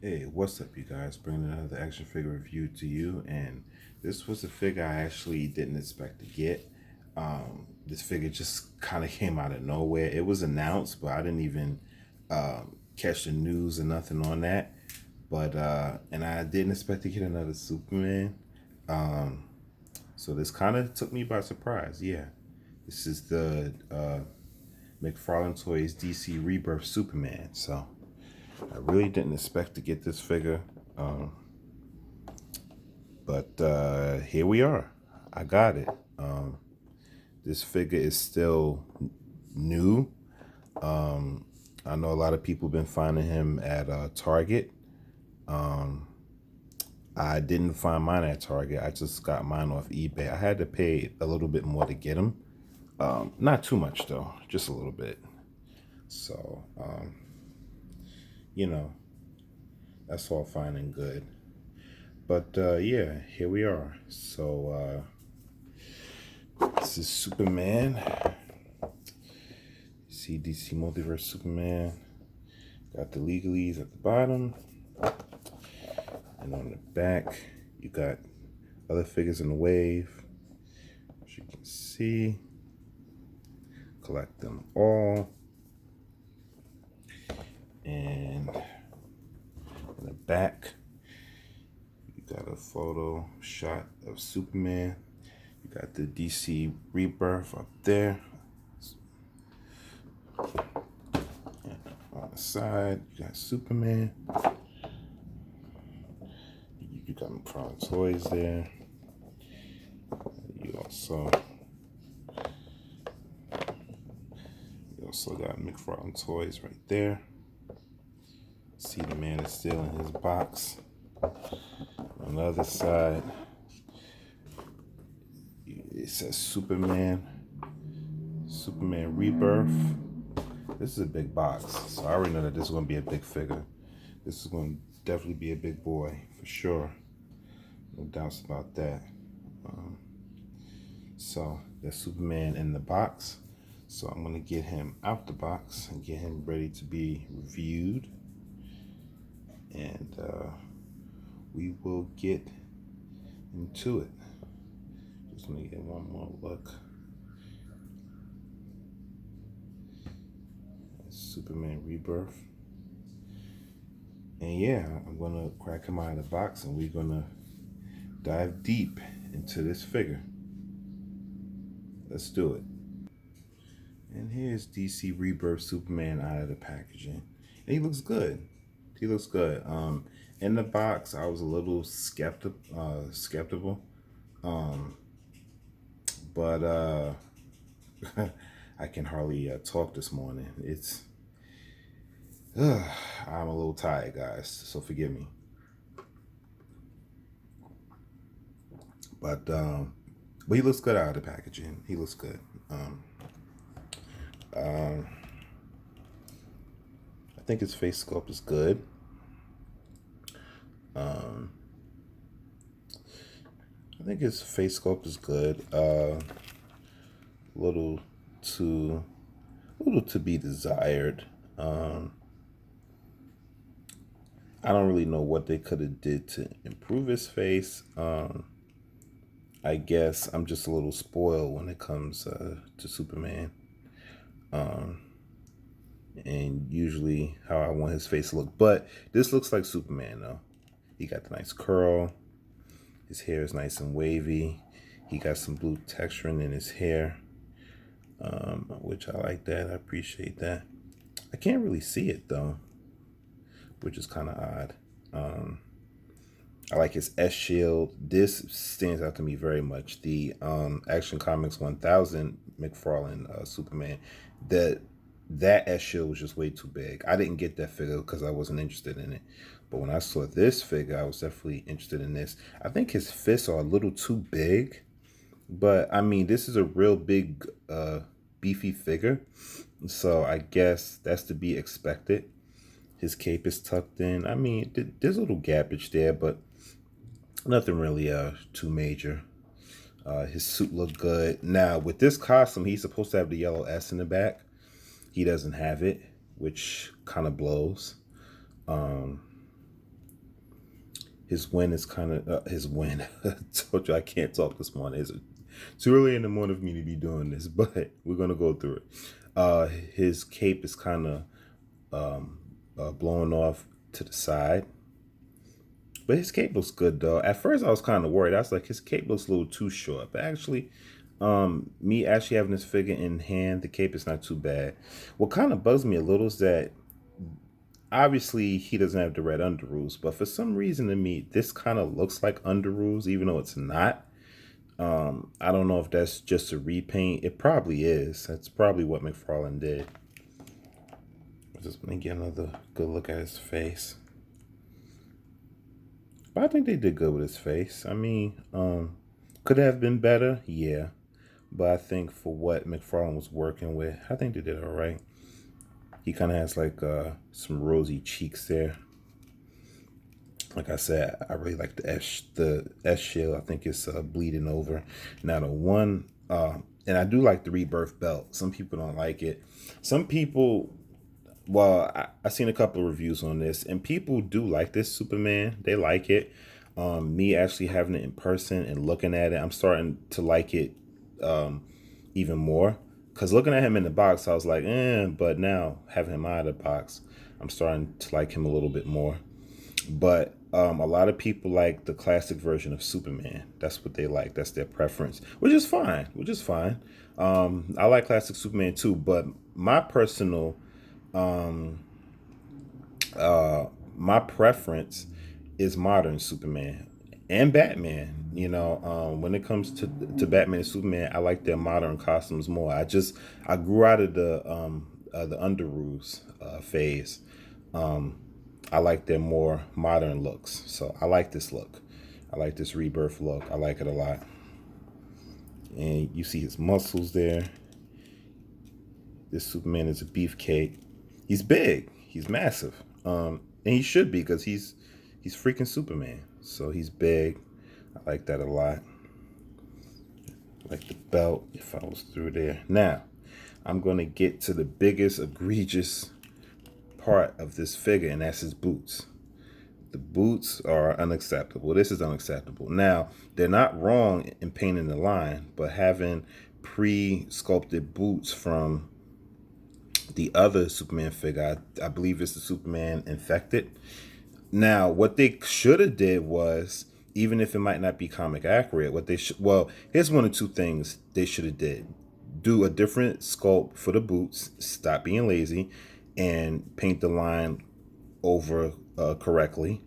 Hey, what's up, you guys? Bringing another action figure review to you, and this was a figure I actually didn't expect to get. This figure just kind of came out of nowhere. It was announced, but I didn't even catch the news or nothing on that. But and I didn't expect to get another Superman. Um, so this kind of took me by surprise. Yeah, this is the Mcfarlane Toys DC Rebirth Superman. So I really didn't expect to get this figure, but here we are. I got it. This figure is still new. I know a lot of people have been finding him at Target. I didn't find mine at Target. I just got mine off eBay. I had to pay a little bit more to get him. Not too much though, just a little bit. So, you know, that's all fine and good. But yeah, here we are. So this is Superman. See DC Multiverse Superman. Got the legalese at the bottom. And on the back, you got other figures in the wave. As you can see, collect them all. And in the back, you got a photo shot of Superman. You got the DC Rebirth up there. And on the side, you got Superman. You got Mcfarlane Toys there. You also got Mcfarlane Toys right there. See, the man is still in his box. On the other side, it says Superman Rebirth. This is a big box, so I already know that this is going to be a big figure. This is going to definitely be a big boy, for sure. No doubts about that. So, there's Superman in the box. So I'm going to get him out the box and get him ready to be reviewed. And we will get into it. Just let me get one more look. Superman Rebirth. And yeah, I'm gonna crack him out of the box and we're gonna dive deep into this figure. Let's do it. And here's DC Rebirth Superman out of the packaging. And he looks good. He looks good. In the box, I was a little skeptical. But I can hardly talk this morning. I'm a little tired, guys, so forgive me. But he looks good out of the packaging. He looks good. I think his face sculpt is good. I think his face sculpt is good. Little to be desired. I don't really know what they could have did to improve his face. I guess I'm just a little spoiled when it comes to Superman. And usually how I want his face to look. But this looks like Superman, though. He got the nice curl. His hair is nice and wavy. He got some blue texturing in his hair, which I like that. I appreciate that. I can't really see it, though, which is kind of odd. I like his S shield. This stands out to me very much. The Action Comics 1000 Mcfarlane Superman, that S shield was just way too big. I didn't get that figure because I wasn't interested in it. But when I saw this figure, I was definitely interested in this. I think his fists are a little too big. But, I mean, this is a real big, beefy figure. So I guess that's to be expected. His cape is tucked in. I mean, there's a little gappage there, but nothing really too major. His suit looked good. Now, with this costume, he's supposed to have the yellow S in the back. He doesn't have it, which kind of blows. His win is kind of his win. I told you I can't talk this morning. It's too early in the morning for me to be doing this, but we're gonna go through it. His cape is kind of blowing off to the side, but his cape looks good though. At first, I was kind of worried. I was like, his cape looks a little too short, but actually, me actually having this figure in hand, the cape is not too bad. What kind of bugs me a little is that obviously he doesn't have the red underoos, but for some reason to me, this kind of looks like underoos, even though it's not. I don't know if that's just a repaint. It probably is. That's probably what Mcfarlane did. Just let me get another good look at his face. But I think they did good with his face. I mean, could it have been better? Yeah. But I think for what Mcfarlane was working with, I think they did all right. He kind of has like some rosy cheeks there. Like I said, I really like the S shield. I think it's bleeding over. Now the one, and I do like the Rebirth belt. Some people don't like it. Some people, well, I seen a couple of reviews on this, and people do like this Superman. They like it. Me actually having it in person and looking at it, I'm starting to like it even more. Because looking at him in the box, I was like, but now having him out of the box, I'm starting to like him a little bit more. But a lot of people like the classic version of Superman. That's what they like. That's their preference, which is fine. I like classic Superman too, but my personal, my preference is modern Superman and Batman. You know, when it comes to Batman and Superman, I like their modern costumes more. I grew out of the underoos phase. I like their more modern looks. So I like this look. I like this Rebirth look. I like it a lot. And you see his muscles there. This Superman is a beefcake. He's big. He's massive. And he should be because he's freaking Superman. So he's big. I like that a lot. I like the belt if I was through there. Now, I'm going to get to the biggest egregious part of this figure, and that's his boots. The boots are unacceptable. This is unacceptable. Now, they're not wrong in painting the line, but having pre-sculpted boots from the other Superman figure, I believe it's the Superman Infected. Now, what they should have did was, even if it might not be comic accurate, what they should, well, here's one of two things they should have did. Do a different sculpt for the boots, stop being lazy, and paint the line over correctly.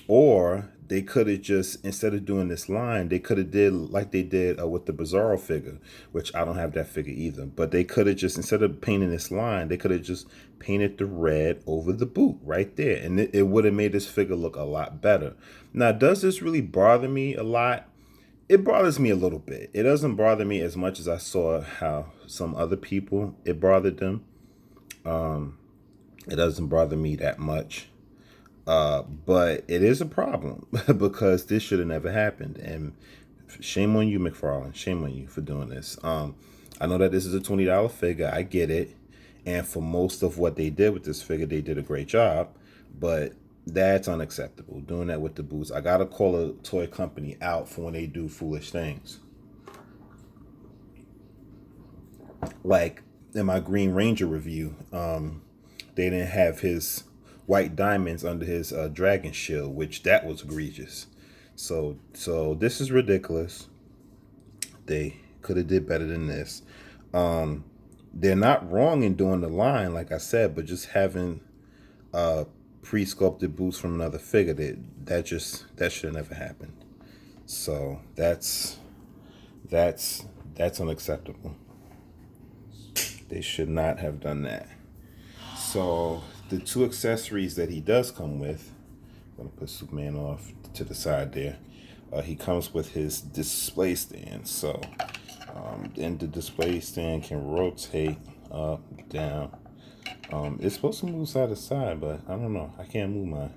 Or they could have just, instead of doing this line, they could have did like they did with the Bizarro figure, which I don't have that figure either. But they could have just, instead of painting this line, they could have just painted the red over the boot right there. And it would have made this figure look a lot better. Now, does this really bother me a lot? It bothers me a little bit. It doesn't bother me as much as I saw how some other people, it bothered them. It doesn't bother me that much. But it is a problem because this should have never happened. And shame on you, Mcfarlane. Shame on you for doing this. I know that this is a $20 figure. I get it. And for most of what they did with this figure, they did a great job. But that's unacceptable. Doing that with the boots. I got to call a toy company out for when they do foolish things. Like in my Green Ranger review, they didn't have his white diamonds under his dragon shield, which that was egregious. So this is ridiculous. They could have did better than this. They're not wrong in doing the line, like I said, but just having pre-sculpted boots from another figure, that should have never happened. So that's unacceptable. They should not have done that. So the two accessories that he does come with, I'm going to put Superman off to the side there. He comes with his display stand. So and the display stand can rotate up, down. It's supposed to move side to side, but I don't know. I can't move mine.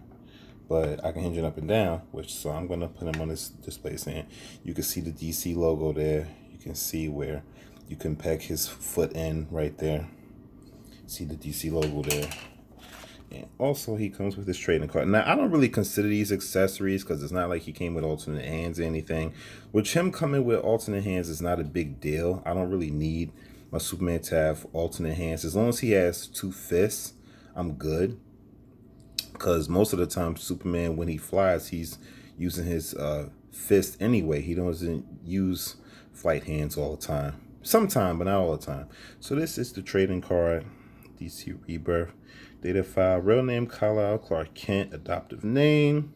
But I can hinge it up and down, so I'm going to put him on this display stand. You can see the DC logo there. You can see where you can peg his foot in right there. See the DC logo there. And also, he comes with his trading card. Now, I don't really consider these accessories because it's not like he came with alternate hands or anything. Which him coming with alternate hands is not a big deal. I don't really need my Superman to have alternate hands. As long as he has 2 fists, I'm good. Because most of the time, Superman, when he flies, he's using his fist anyway. He doesn't use flight hands all the time. Sometime, but not all the time. So this is the trading card, DC Rebirth. Data file, real name Kal-El Clark Kent, adoptive name.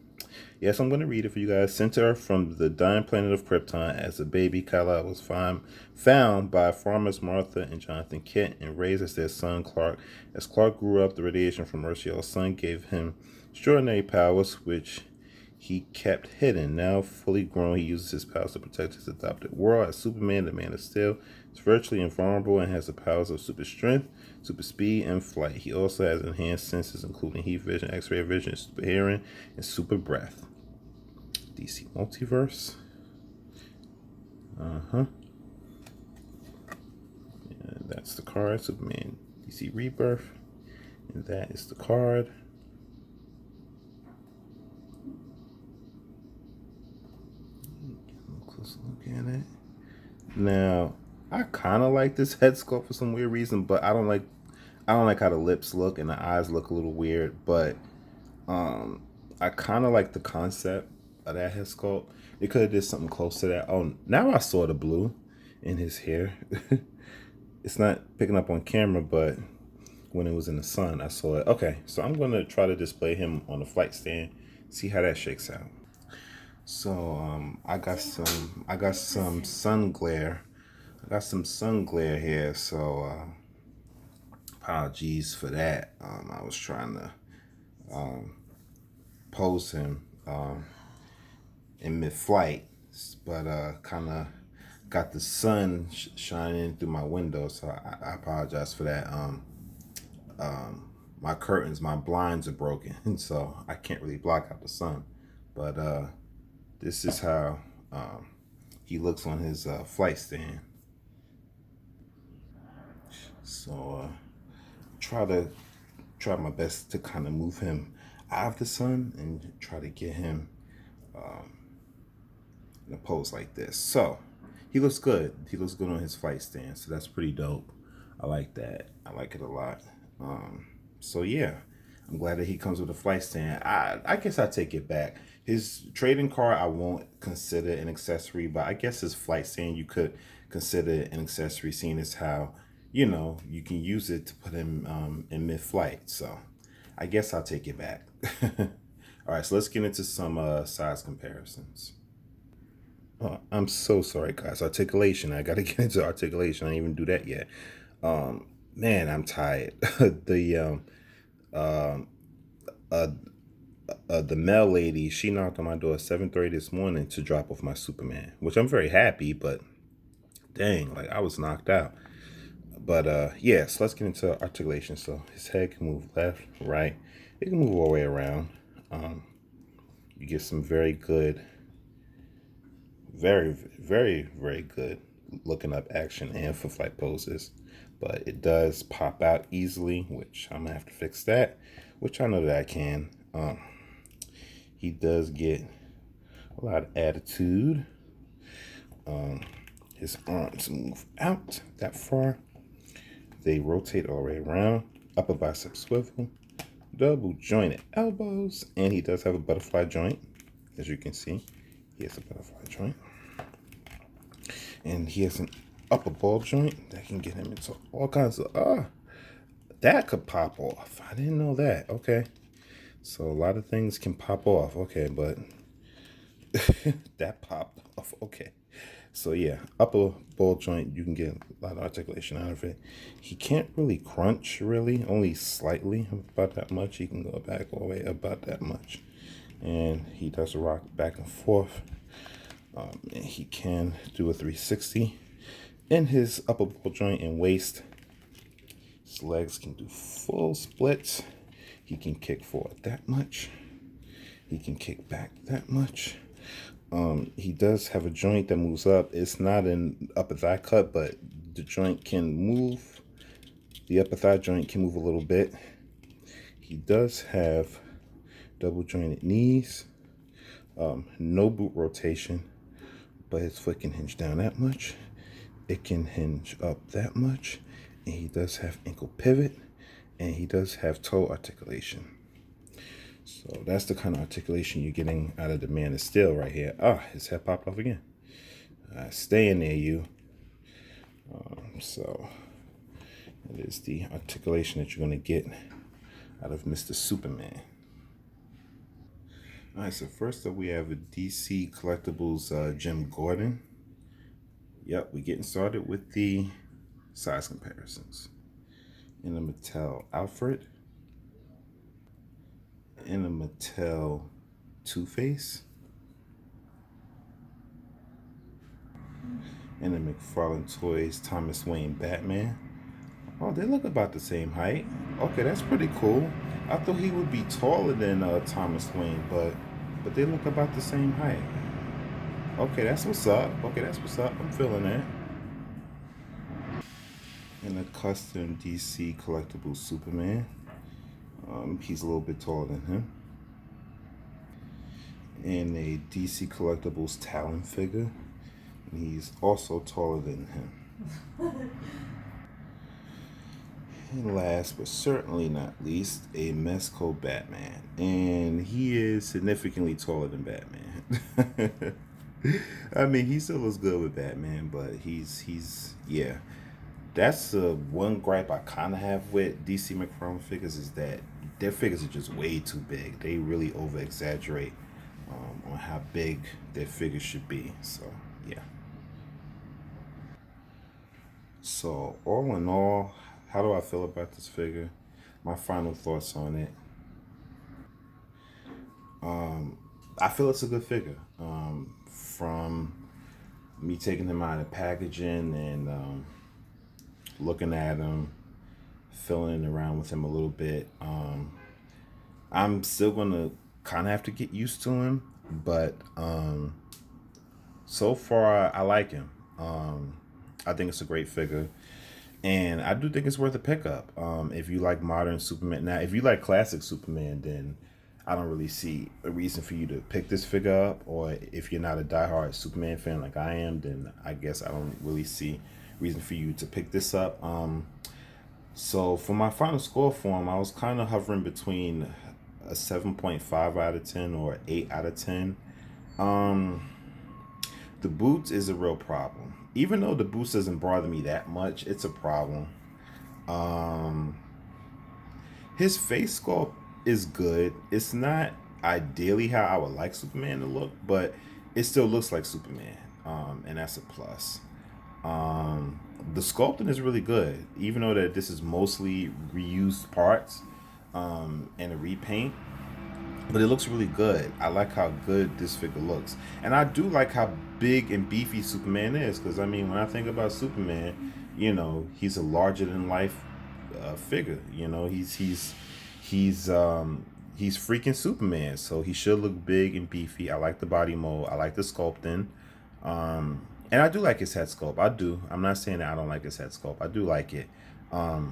Yes, I'm going to read it for you guys. Sent to Earth from the dying planet of Krypton as a baby, Kal-El was found by farmers Martha and Jonathan Kent and raised as their son Clark. As Clark grew up, the radiation from Earth's yellow sun gave him extraordinary powers, which he kept hidden. Now fully grown, he uses his powers to protect his adopted world. As Superman, the Man of Steel, is virtually invulnerable and has the powers of super strength, super speed, and flight. He also has enhanced senses, including heat vision, X-ray vision, super hearing, and super breath. DC Multiverse. And that's the card. Superman DC Rebirth. And that is the card. Close look at it. Now, I kind of like this head sculpt for some weird reason, but I don't like how the lips look and the eyes look a little weird. But I kind of like the concept of that head sculpt. They could have did something close to that. Oh, now I saw the blue in his hair. It's not picking up on camera, but when it was in the sun, I saw it. Okay, so I'm gonna try to display him on the flight stand, see how that shakes out. So I got some sun glare. I got some sun glare here, so apologies for that. I was trying to pose him in mid-flight, but kind of got the sun shining through my window, so I apologize for that. My curtains, my blinds are broken, so I can't really block out the sun. But this is how he looks on his flight stand. So try my best to kind of move him out of the sun and try to get him in a pose like this. So he looks good. He looks good on his flight stand. So that's pretty dope. I like that. I like it a lot. So yeah, I'm glad that he comes with a flight stand. I guess I take it back. His trading card I won't consider an accessory, but I guess his flight stand you could consider an accessory, seeing as how, you know, you can use it to put him in mid-flight. So I guess I'll take it back. All right, so let's get into some size comparisons. Oh, I'm so sorry, guys. Articulation. I got to get into articulation. I didn't even do that yet. Man, I'm tired. The mail lady, she knocked on my door at 7:30 this morning to drop off my Superman, which I'm very happy, but dang, like I was knocked out. But yeah, so let's get into articulation. So his head can move left, right. It can move all the way around. You get some very good, very, very, very good looking up action and for flight poses. But it does pop out easily, which I'm gonna have to fix that, which I know that I can. He does get a lot of attitude. His arms move out that far. They rotate all the way around. Upper bicep swivel. Double jointed elbows. And he does have a butterfly joint. As you can see, he has a butterfly joint. And he has an upper ball joint that can get him into all kinds of, that could pop off. I didn't know that. Okay. So a lot of things can pop off. Okay, but that popped off. Okay. So yeah, upper ball joint, you can get a lot of articulation out of it. He can't really crunch, really, only slightly, about that much. He can go back all the way about that much. And he does rock back and forth. And he can do a 360 in his upper ball joint and waist. His legs can do full splits. He can kick forward that much. He can kick back that much. He does have a joint that moves up. It's not an upper thigh cut, but the joint can move. The upper thigh joint can move a little bit. He does have double jointed knees, no boot rotation, but his foot can hinge down that much. It can hinge up that much. And he does have ankle pivot, and he does have toe articulation. So that's the kind of articulation you're getting out of the Man of Steel right here. Ah, his head popped off again. Stay in there, you. So it is the articulation that you're going to get out of Mr. Superman. All right, so first up we have a DC Collectibles Jim Gordon. Yep, we're getting started with the size comparisons. In a Mattel Alfred. In a Mattel Two-Face. In a Mcfarlane Toys Thomas Wayne Batman. Oh, they look about the same height. Okay, that's pretty cool. I thought he would be taller than Thomas Wayne, but they look about the same height. Okay, that's what's up. Okay, that's what's up. I'm feeling that. In a custom DC Collectibles Superman. He's a little bit taller than him. In a DC Collectibles Talon figure. He's also taller than him. And last but certainly not least, a Mezco Batman. And he is significantly taller than Batman. I mean, he still looks good with Batman, but he's yeah. That's one gripe I kind of have with DC Mcfarlane figures is that their figures are just way too big. They really over exaggerate on how big their figures should be. So yeah. So all in all, how do I feel about this figure? My final thoughts on it. I feel it's a good figure. From me taking him out of packaging and looking at him, feeling around with him a little bit. I'm still gonna kind of have to get used to him, but so far I like him. I think it's a great figure. And I do think it's worth a pickup. If you like modern Superman. Now, if you like classic Superman, then I don't really see a reason for you to pick this figure up. Or if you're not a diehard Superman fan like I am, then I guess I don't really see reason for you to pick this up. So for my final score for him, I was kind of hovering between a 7.5 out of 10 or 8 out of 10. The boots is a real problem. Even though the boots doesn't bother me that much, it's a problem. His face sculpt is good. It's not ideally how I would like Superman to look, but it still looks like Superman, and that's a plus. The sculpting is really good, even though that this is mostly reused parts and a repaint. But it looks really good. I like how good this figure looks. And I do like how big and beefy Superman is. Because, I mean, when I think about Superman, you know, he's a larger-than-life figure. You know, he's freaking Superman. So he should look big and beefy. I like the body mold. I like the sculpting. And I do like his head sculpt. I do. I'm not saying that I don't like his head sculpt. I do like it. I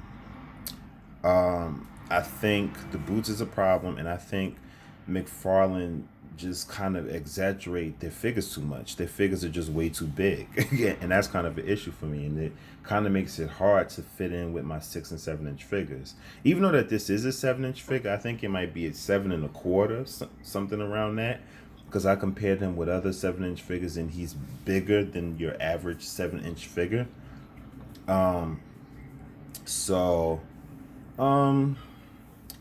think the boots is a problem. And I think Mcfarlane just kind of exaggerate their figures too much. Their figures are just way too big. And that's kind of an issue for me, and it kind of makes it hard to fit in with my 6 and 7 inch figures. Even though that this is a 7-inch figure, I think it might be a 7 1/4, something around that, because I compared him with other 7-inch figures and he's bigger than your average 7-inch figure.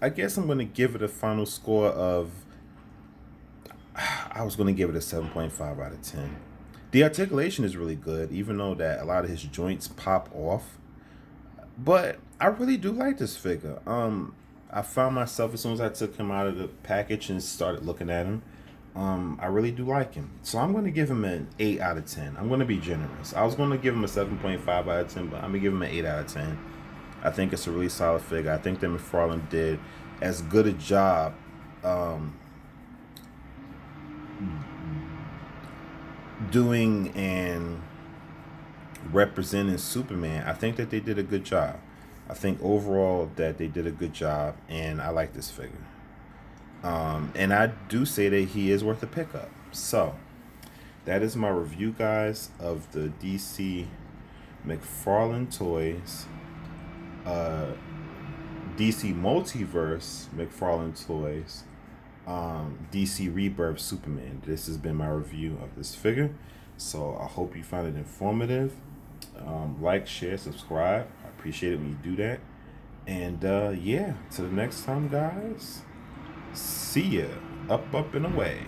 I guess I'm going to give it a final score of, I was going to give it a 7.5 out of 10. The articulation is really good, even though that a lot of his joints pop off. But I really do like this figure. I found myself, as soon as I took him out of the package and started looking at him, I really do like him. So I'm going to give him an 8 out of 10. I'm going to be generous. I was going to give him a 7.5 out of 10, but I'm going to give him an 8 out of 10. I think it's a really solid figure. I think that Mcfarlane did as good a job doing and representing Superman. I think that they did a good job. I think overall that they did a good job, and I like this figure. And I do say that he is worth a pickup. So that is my review, guys, of the DC Mcfarlane Toys, DC Multiverse Mcfarlane Toys, DC Rebirth Superman. This has been my review of this figure. So I hope you found it informative. Like, share, subscribe. I appreciate it when you do that. And yeah, till the next time, guys. See ya. Up, and away.